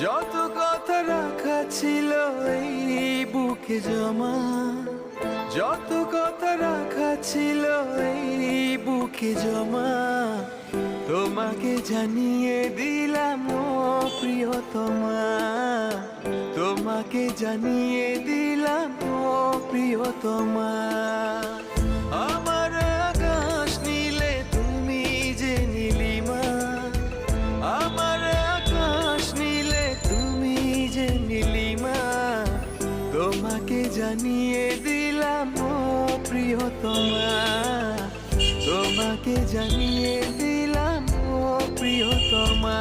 যত কথা রাখা ছিল এই বুকে জমা, যত কথা রাখা ছিল এই বুকে জমা, তোমাকে জানিয়ে দিলাম ও প্রিয়তমা, তোমাকে জানিয়ে দিলাম ও প্রিয়তমা। আমার আকাশ নীলে তুমি যে নীলিমা, আমার আকাশ নীলে তুমি যে নীলিমা, তোমাকে জানিয়ে দিলাম ও প্রিয়তমা, তোমাকে জানিয়ে দিলাম ও প্রিয়তমা।